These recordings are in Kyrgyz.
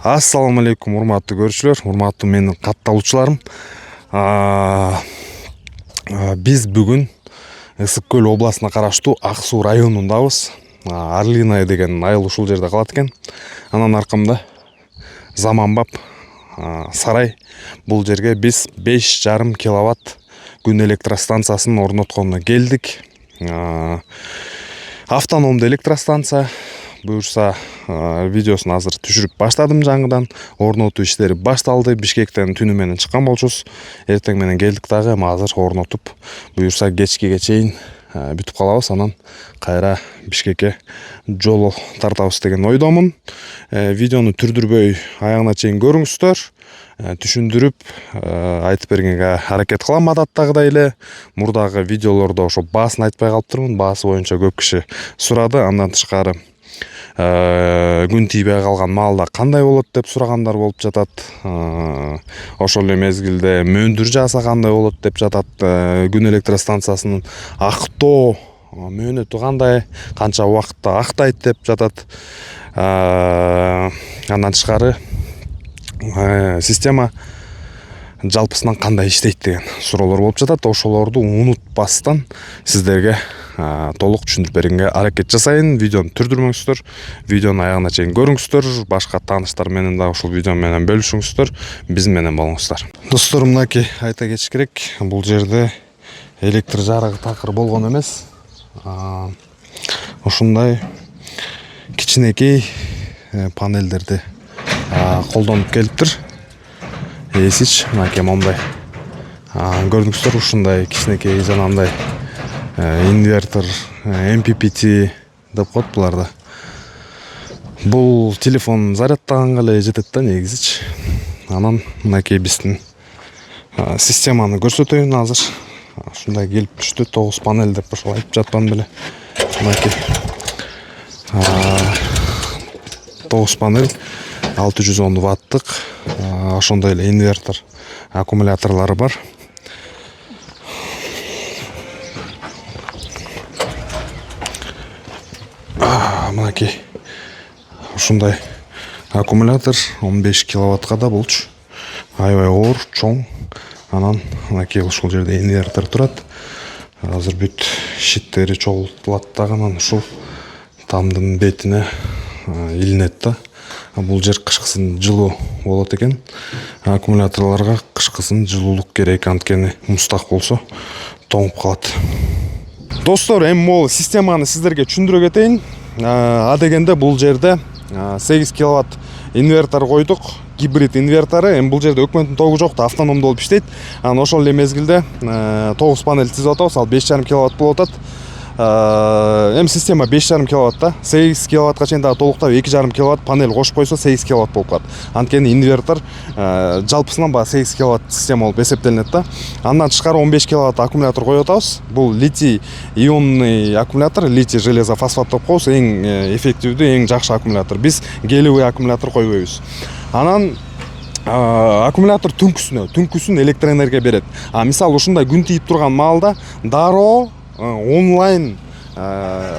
Ассаламу алейкум, урматтуу көрүүчүлөр, урматтуу менин катталуучуларым. Биз бүгүн Ысык Көл областына караштуу Ак Суу районундабыз. Орлиное деген айыл ушул жерде калат экен. Анан аркамда заманбап сарай. Бул жерге биз 5,5 киловатт күн электростанциясын орнотконуна келдик. Автономдуу электростанция. Буюрса видеосун азыр түшүрүп баштадым жаңыдан. Орнотуу иштери башталды. Бишкектен түнү менен чыккан болчубуз. Эртең менен келдик дагы, азыр орнотуп, буюрса кечкиге чейин бүтүп калабыз. Анан кайра Бишкекке жол тартабыз деген ойдомун. Видеону түрдүрбөй аягына чейин көрүңүздөр. Түшүндүрүп айтып бергенге аракет кылам адаттагыдай эле. Мурдагы видеолордо ошо баасын айтпай калыптырмын. Баасы боюнча көп киши сурады. Андан тышкары күн тийбей калган маалда кандай болот деп сурагандар болуп жатат. Ошол эле мезгилде мөндүр жааса кандай болот деп жатат. Күн электростанциясынын актоо мөөнөтү кандай, канча убакытта актайт деп жатат. Андан тышкары система жалпысынан кандай иштейт деген суроолор болуп жатат. Ошолорду унутпастан сиздерге толук түшүндүрүп бергенге аракет жасайын. Видеону түрдүрмөңүздөр, видеону аягына чейин көрүңүздөр, башка тааныштар менен да ушул видео менен бөлүшүңүздөр, биз менен болуңуздар. Достор, мынакей айта кетиш керек, бул жерде электр жарыгы такыр болгон эмес. Ушундай кичинекей панелдерди колдонуп келиптир. Эсич, мынакей мондай көрдүңүздөр, ушундай кичинекей жанагындай инвертор, MPPT деп коет буларды. Бул телефон зарядтаганга эле жетет да негизичи. Анан мынакей биздин системаны көрсөтөйүн азыр. Ушундай келип түштү, 9 панель деп ошол айтып жатпам беле. Мынакей 9 панель, 610 ваттык, ошондой эле инвертор, аккумуляторлору бар. Мынакей ушундай аккумулятор 15 киловаттка да болчу. Аябай оор, чоң. Анан мынакей ушул жерде инвертор турат. Азыр бүт щиттери чогултулат дагы, анан ушул тамдын бетине илинет да. Бул жер кышкысын жылуу болот экен. Аккумуляторлорго кышкысын жылуулук керек, анткени муздак болсо тоңуп калат. Достор, эми могул системаны сиздерге түшүндүрө кетейин. Дегенде бул жерде 8 киловатт инвертор койдук, гибрид инвертору. Эми бул жерде өкмөттүн тогу жок да, автономдуу болуп иштейт. Анан ошол эле мезгилде 9 панель тизип атабыз, ал 5,5 киловатт болуп атат. Эми система 5,5 киловатт да, 8 киловаттка чейин дагы толуктап 2,5 киловатт панель кошуп койсо 8 киловатт болуп калат. Анткени инвертор жалпысынан баягы 8 киловатт система болуп эсептелинет да. Андан тышкары 15 киловатт аккумулятор коюп атабыз. Бул литий ионный аккумулятор, литий железо фосфат деп коебуз, эң эффективдүү, эң жакшы аккумулятор. Биз гелиевый аккумулятор койбойбуз. Анан аккумулятор түнкүсүн электроэнергия берет. Мисалы ушундай күн тийип турган маалда дароо онлайн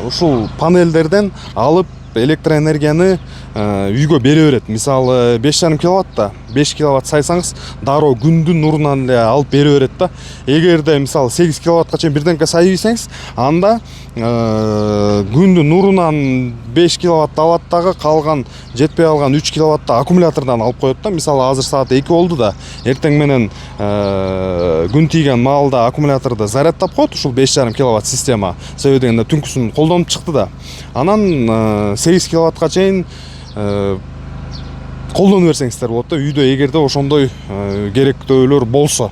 ушул панелдерден алып электроэнергияны үйгө бере берет. Мисалы 5,5 киловатта 5 киловатт сайсаңыз, дароо күндүн нурунан эле алып бере берет да. Эгерде мисалы 8 киловаттка чейин бирденке сайбайсаңыз, анда күндүн нурунан 5 киловатт алат дагы, калган жетпей алган 3 киловаттты аккумулятордан алып коет да. Мисалы азыр саат 2 болду да, эртең менен күн тийген маалда аккумуляторду зарядтап коет ушул 5,5 киловатт система. Себеби дегенде түнкүсүн колдонуп чыкты да. Анан 8 киловаттка чейин колдону берсеңиздер болот да, үйдө эгерде ошондой керектөөлөр болсо.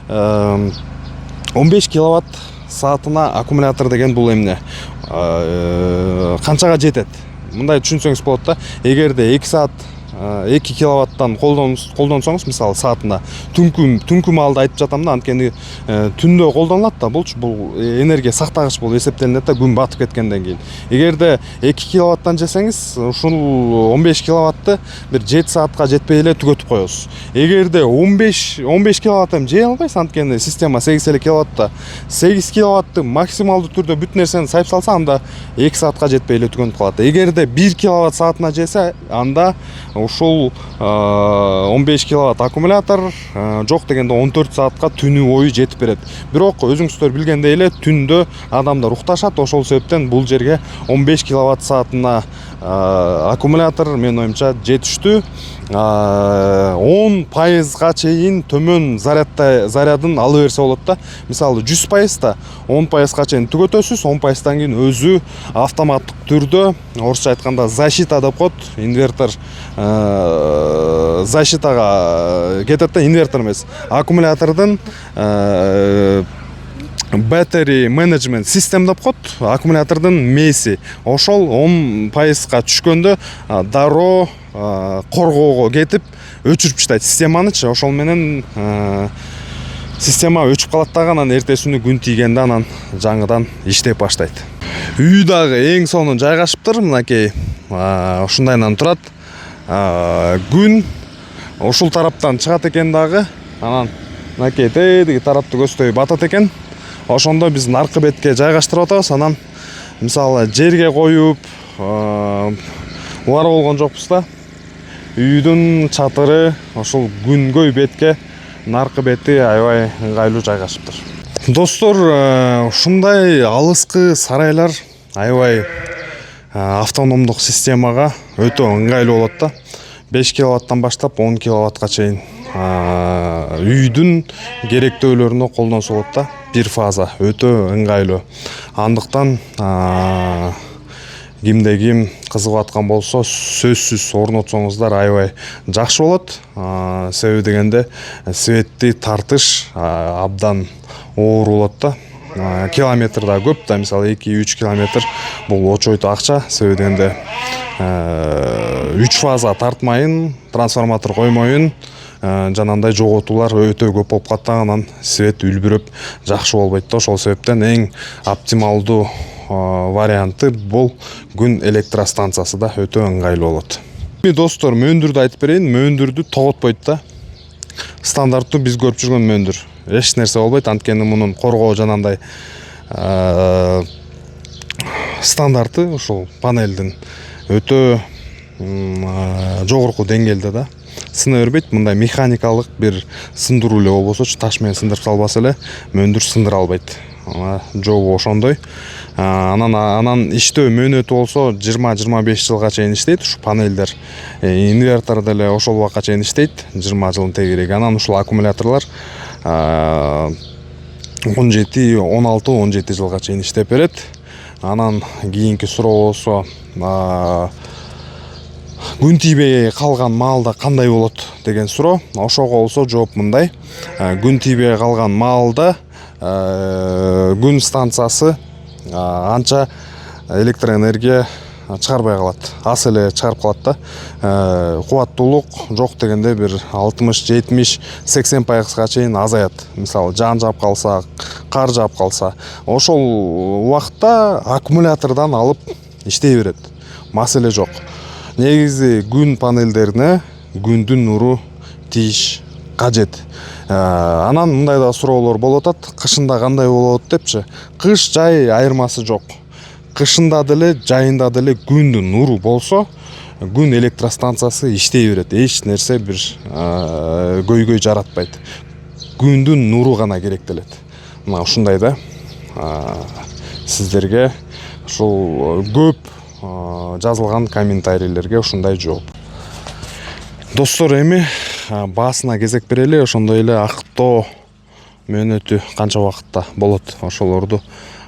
15 киловатт саатына аккумулятор деген бул эмне? Канчага жетет? Мындай түшүнсөңүз болот да. Эгерде 2 саат 2 киловаттан колдонсоңуз, мисалы саатына түнкү маалда айтып жатам да, анткени түндө колдонулат да, бул энергия сактагыч болуп эсептелинет да, күн батып кеткенден кийин. Эгерде 2 киловаттан жесеңиз, ушул 15 киловатты бир 7 саатка жетпей эле түгөтүп коесуз. Эгерде 15 киловатт жей албайсыз, анткени система 8 киловатта. 8 киловатты максималдуу түрдө бүт нерсени сайып салса, анда 2 саатка жетпей эле түгөнүп калат. Эгерде 1 киловатт саатына жесе, анда ушул 15 киловатт аккумулятор жок дегенде 14 саатка түнү бою жетип берет. Бирок өзүңүздөр билгендей эле түндө адамдар укташат, ошол себептен бул жерге 15 киловатт саатына аккумулятор менин оюмча жетиштүү. 10%га чейин төмөн зарядын ала берсе болот да. Мисалы 100% да 10%га чейин түгөтөсүз, 10%тан кийин өзү автоматтык түрдө, орусча айтканда защита деп коет, инвертор защитага кетет да, инвертор эмес, аккумулятордун battery management system деп коет, аккумулятордун мээси. Ошол 10%га түшкөндө дароо коргоого кетип өчүрүп таштайт системанычы. Ошол менен система өчүп калат дагы, анан эртесүнү күн тийгенде анан жаңыдан иштеп баштайт. Үй дагы эң сонун жайгашыптыр. Мынакей ушундайынан турат. Күн ушул тараптан чыгат экен дагы. Анан мынакей тедиги тарапты көздөй батат экен. Ошондо биз наркы бетке жайгаштырып атабыз. Анан мисалы жерге коюп убара болгон жокпуз да. Үйдүн чатыры ошол күнгөй бетке, наркы бети аябай ыңгайлуу жайгашыптыр. Достор, ушундай алыскы сарайлар аябай автономдук системага өтө ыңгайлуу болот да. 5 киловаттан баштап 10 киловаттка чейин үйдүн керектөөлөрүнө колдонсо болот да. Бир фаза өтө ыңгайлуу. Андыктан кимде ким кызыгып аткан болсо, сөзсүз орнотсоңуздар аябай жакшы болот. Себеби дегенде светти тартыш абдан оор болот да. Километр да көп да, мисалы 2-3 километр бул очойто акча. Себеби дегенде 3 фаза тартмайын, трансформатор коймойын, жанагындай жоготуулар өтө көп болуп калат, анан свет үлбүрөп жакшы болбойт да. Ошол себептен эң оптималдуу варианты бул күн электростанциясы да өтө ыңгайлуу болот. Достор, мөндүрдү айтып берейин. Мөндүрдү тоготпойт да. Стандарттуу биз көрүп жүргөн мөндүр эч нерсе болбойт. Анткени мунун коргоо жанагындай стандарты ушул панелдин өтө жогорку деңгээлде да. Сына бербейт. Мындай механикалык бир сындыруу эле болбосочу, таш менен сындырып салбаса эле мөндүр сындыра албайт. Жобу ошондой. Анан иштөө мөөнөтү болсо 20-25 жылга чейин иштейт. Ушу панелдер, инвертор деле ошол убакка чейин иштейт, 20 жылдын тегереги. Анан ушул аккумуляторлор 16-17 жылга чейин иштеп берет. Анан кийинки суроо болсо, күн тийбей калган маалда кандай болот деген суроо. Ошого болсо жооп мындай. Күн тийбей калган маалда күн станциясы анча электроэнергия чыгарбай калат. Аз эле чыгарып калат да. Кубаттуулук жок дегенде бир 60-70-80%га чейин азаят. Мисалы жаан жаап калса, кар жаап калса, ошол убакта аккумулятордон алып иштей берет. Маселе жок. Негизи күн панелдерине күндүн нуру тийиш кажет. Анан мындай да суроолор болуп атат. Кышында кандай болот депчи. Кыш жай айырмасы жок. Кышында деле, жайында деле күндүн нуру болсо, күн электростанциясы иштей берет. Эч нерсе бир көйгөй жаратпайт. Күндүн нуру гана керектелет. Мына ушундай да. Сиздерге ушул көп жазылган комментарийлерге ушундай жооп. Достор, эми баасына кезек берели. Ошондой эле актоо мөөнөтү канча убакытта болот, ошолорду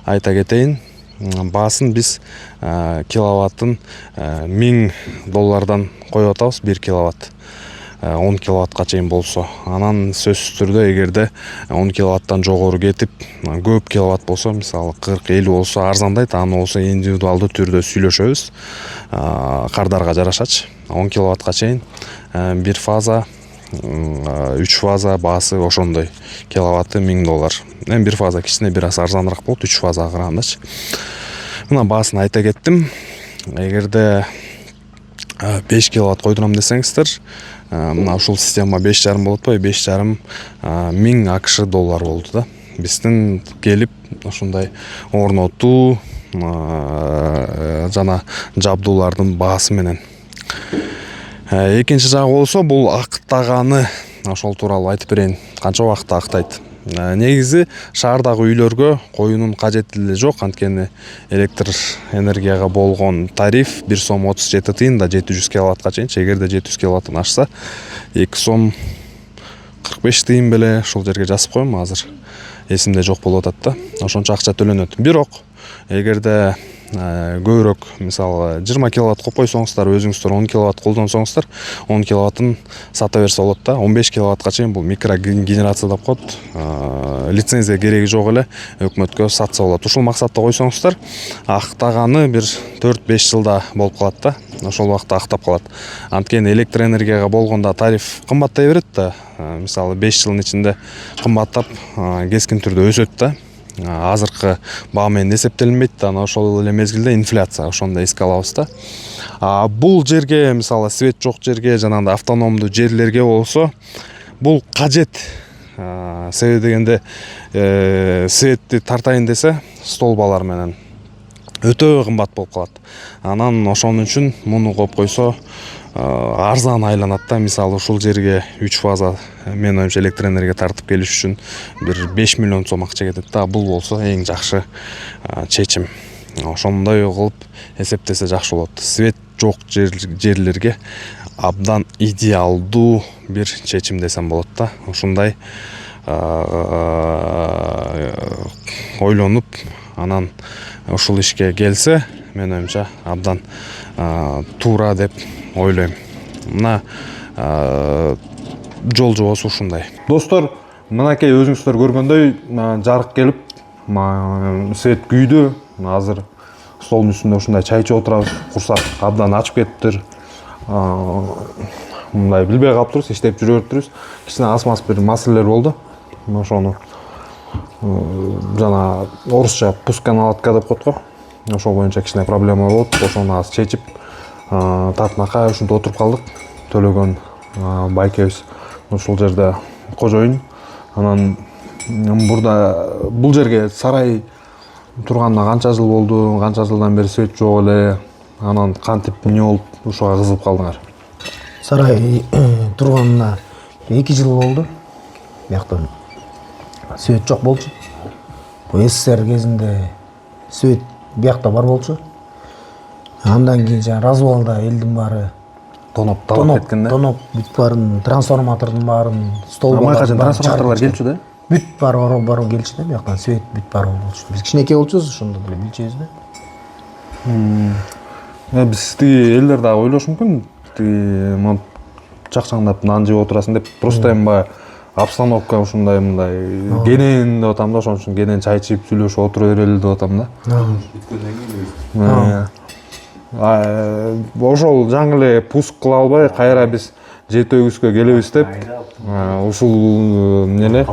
айта кетейин. Баасын биз киловаттын $1000 коюп атабыз. 1 киловатт 10 киловаттка чейин болсо. Анан сөзсүз түрдө эгерде 10 киловаттан жогору кетип, көп киловатт болсо, мисалы 40-50 болсо арзандайт. Аны болсо индивидуалдуу түрдө сүйлөшөбүз. Кардарга жарашачы. 10 киловаттка чейин бир фаза, 3 фаза баасы ошондой. Киловатты $1000. Эми бир фаза кичине бир аз арзаныраак болот, 3 фазага карагандачы. Мына баасын айта кеттим. Эгерде 5 киловатт койдурам десеңиздер, мына ушул система 5,5 болот бой, 5,5 AQSh болду да. Биздин келип ошондой орнотуу жана жабдуулардын баасы менен. Экинчи жагы болсо бул актаганы, ошол тууралуу айтып берейин. Канча убакытта актайт? Негизи шаардагы үйлөргө коюунун кажети деле жок, анткени электр энергияга болгон тариф 1 сом 37 тыйын да 700 киловаттка чейинчи. Эгерде 700 киловаттан ашса 2 сом 45 тыйын беле ошол жерге жазып коем, азыр эсимде жок болуп атат да. Ошончо акча төлөнөт. Бирок эгерде көбүрөөк, мисалы 20 киловатт койсоңуздар, өзүңүздөр 10 киловатт колдонсоңуздар, 10 киловаттын сата берсе болот да. 15 киловаттка чейин бул микрогенерация деп коет. Лицензия кереги жок эле, өкмөткө сатса болот. Ушул максатта койсоңуздар, актаганы бир 4-5 жылда болуп калат да. Ошол убакта актап калат. Анткени электр энергияга болгондо тариф кымбаттай берет да. Мисалы 5 жылдын ичинде кымбаттап, кескин түрдө өсөт да. Азыркы баа менен эсептелинбейт да, анан ошол эле мезгилде инфляция, ошондо эске алабыз да. Бул жерге, мисалы свет жок жерге, жанагындай автономдуу жерлерге болсо, бул кажет. Себеби дегенде, светти тартайын десе, столбалар менен өтө кымбат болуп калат. Анан ошон үчүн муну коюп койсо, арзан айланат да. Мисалы ушул жерге 3 фаза, мен оюмча, электр энергия тартып келиш үчүн бир 5 миллион сом акча кетет да. Бул болсо эң жакшы чечим. Ошондой кылып эсептесе жакшы болот. Свет жок жерлерге абдан идеалдуу бир чечим десем болот да. Ушундай ойлонуп, анан ушул ишке келсе, мен оюмча, абдан туура деп ойлойм. Мына жол жобосу ушундай. Достор, мынакей өзүңүздөр көргөндөй жарык келип, свет күйдү. Азыр столдун үстүндө ушундай чай ичип отурабыз. Курсак абдан ачып кетиптир. Мындай билбей калыптырбыз, иштеп жүрүп атырбыз. Кичине аз-маз бир маселелер болду. Ошону жана орусча пуска наладка деп коет го. Ошол боюнча кичине проблема болуп, ошону аз чечип, татынакай ушинтип отуруп калдык. Төлөгөн байкебиз ушул жерде кожоюн. Анан бул жерге сарай турганына канча жыл болду, канча жылдан бери свет жок эле. Анан кантип эмне болуп ушуга кызыгып калдыңар? Сарай турганына 2 жыл болду. Биякта свет жок болчу. СССР кезинде свет биякта бар болчу. Андан кийин жана развалда элдин баары Тоноп кеткен да. Тоноп бүт баарын, трансформатордун баарын, столбалар, трансформаторлор келчү да. Бүт баары келчү да, бияктан свет бүт баары болчу. Биз кичинекей болчубуз, ошондо деле билчүбүз да. Биз тиги элдер дагы ойлошу мүмкүн, тиги чакчаңдап нан жеп отурасың деп, просто эми баягы обстановка ушундай мындай кенен деп атам да, ошон үчүн кенен чай ичип сүйлөшүп отура берели деп атам да. Ошол жаңы эле пуск кыла албай, кайра биз 7-9-кө келебиз деп, ушул эмне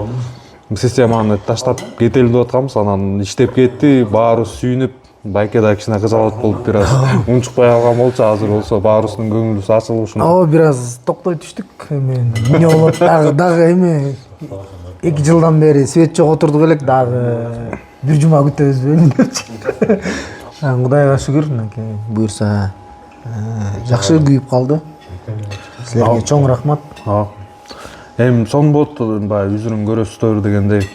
системаны таштап кетели деп атканбыз. Анан иштеп кетти, баарыбыз сүйүнүп, байке да кичине кыжалат болуп, бир аз унчукпай калган болчу. Азыр болсо баарыбыздын көңүлүбүз ачылып ушундай. Бир аз токтой түштүк. Эмне болот дагы эми 2 жылдан бери свет жок отурдук элек, дагы бир жума күтөбүз депчи. Кудайга шүгүр, буюрса жакшы күйүп калды. Силерге чоң рахмат. Эми сонун болот, баягы үзүрүн көрөсүздөр дегендей,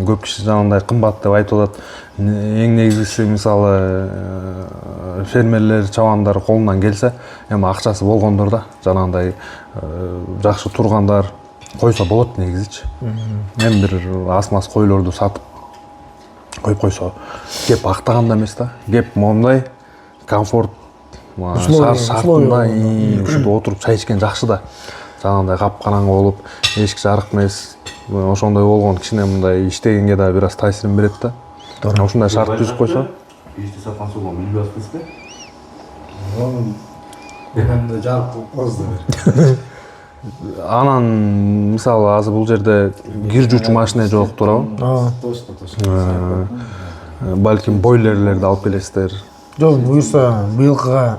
көп киши жанагындай кымбат деп айтып атат. Эң негизгиси, мисалы, фермерлер, чабандар колунан келсе, эми акчасы болгондор да, жанагындай жакшы тургандар койсо болот негизичи. Эми бир аз-маз койлорду сатып коюп койсо, кеп актаганда эмес да, кеп моундай комфорт, шартында ушинтип отуруп чай ичкен жакшы да. Жанагындай капкараңгы болуп, эшик жарык эмес, ошондой болгон кичине мындай иштегенге да бир аз таасирин берет да. Ушундай шарт түзүп койсо. Ишти сапан суган билбей атпайсызбы? Дегенде жарык болуп калды. Анан мисалы азыр бул жерде кир жуучу машина жок туурабы? Точно. Балким бойлерлерди алып келесиздер. Жок, буюрса быйылкыга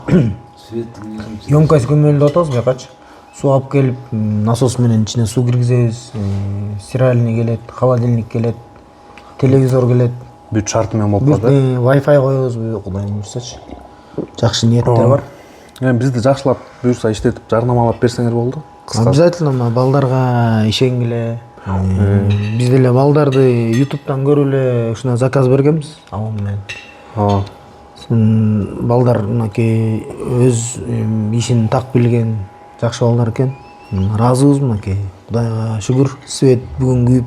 емкость көмөлү деп атабыз биякачы. Суу алып келип, насос менен ичине суу киргизебиз, стиральный келет, холодильник келет, телевизор келет. Бүт шарты менен болуп калды. Wi-Fi коебуз, Кудай буюрсачы. Жакшы ниеттер бар. Эми бизди жакшылап буюрса иштетип жарнамалап берсеңер болду. Обязательно мына балдарга ишенгиле. Биз деле балдарды YouTube'дан көрүп эле ушуна заказ бергенбиз абам менен. Ооба. Балдар мынакей өз ишин так билген жакшы балдар экен. Ыраазыбыз мынакей. Кудайга шүгүр. Свет бүгүн күйүп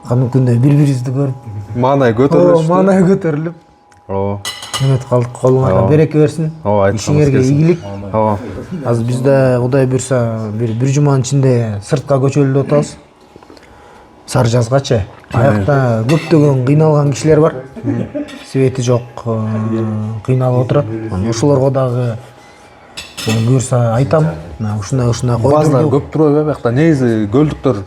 кандайдыр күндө бири-бирибизди көрүп. Маанай көтөрүлүштү. Маанай көтөрүлүп. Ооба. Үмүт калдык, колуңарга береке берсин. Ооба, айтсаңыз Ишиңерге келсин. ийгилик. Ооба. Азыр бизде Кудай буйрса бир жуманын ичинде сыртка көчөлүп атабыз. Сары жазгачы. Аякта көптөгөн кыйналган кишилер бар. Свети жок, кыйналып отурат. Ошолорго дагы буйрса айтам. Ушундай Баздар көп турбайбы биякта? Негизи көлдүктөр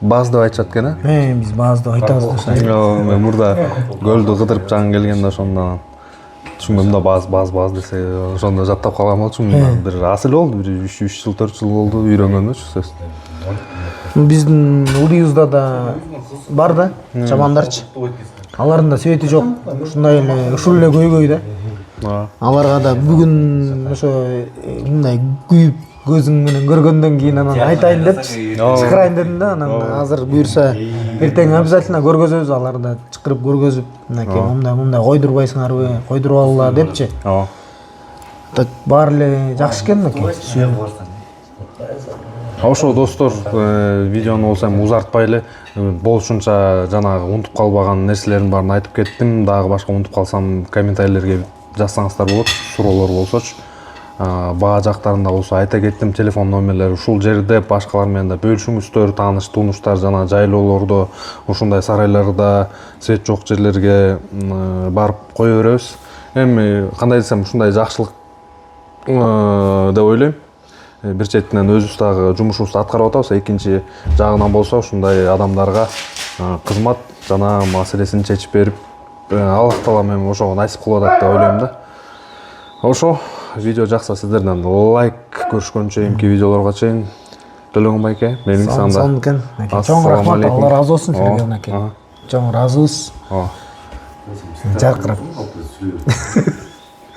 баз деп айтышат экен, биз баз деп айтабыз. Мен мурда көлдү кыдырып жаңы келгенде ошондон түшүнбөм да баз десе ошондо жаттап калган болчумун. Бир асыл болду, бир 3 жыл 4 жыл болду үйрөнгөнү сөз. Биздин урибызда да бар да, чамандарчы. Алардын да свети жок. Ушундай эле ушул эле көйгөй да. Аларга да бүгүн ошо мындай күйүп көзүң менен көргөндөн кийин анан айтайын депчи. Чакырайын дедим да, анан азыр буйрса эртең обязательно көргөзөбүз, алар да чакырып көргөзүп, мынакей мындай койдурбайсыңарбы, койдуруп депчи. Ооба. Так баары эле жакшы экен мынакей. Ошо достор, видеону болсо эми узартпай эле болушунча жанагы унутуп калбаган нерселердин баарын айтып кеттим. Дагы башка унутуп калсам комментарийлерге жазсаңыздар болот, суроолор болсочу. Баа жактарында болсо айта кеттим, телефон номерлери ушул жерде, башкалар менен да бөлүшүңүздөр, тааныш тунуштар жана жайлоолордо, ушундай сарайларда, свет жок жерлерге барып кое беребиз. Эми кандай десем, ушундай жакшылык деп ойлойм. Бир четинен өзүбүз дагы жумушубузду аткарып атабыз, экинчи жагынан болсо ушундай адамдарга кызмат жана маселесин чечип берип, Аллах таалам эми ошого насип кылып атат деп ойлойм да. Ошо, видео жакса сиздерден лайк көрүшкөнчө эмки видеолорго чейин Төлөгөн байке, менин санда. Салам экен. Чоң рахмат, Алла разы болсун силерге мынакей. Чоң разыбыз. Жаркырап.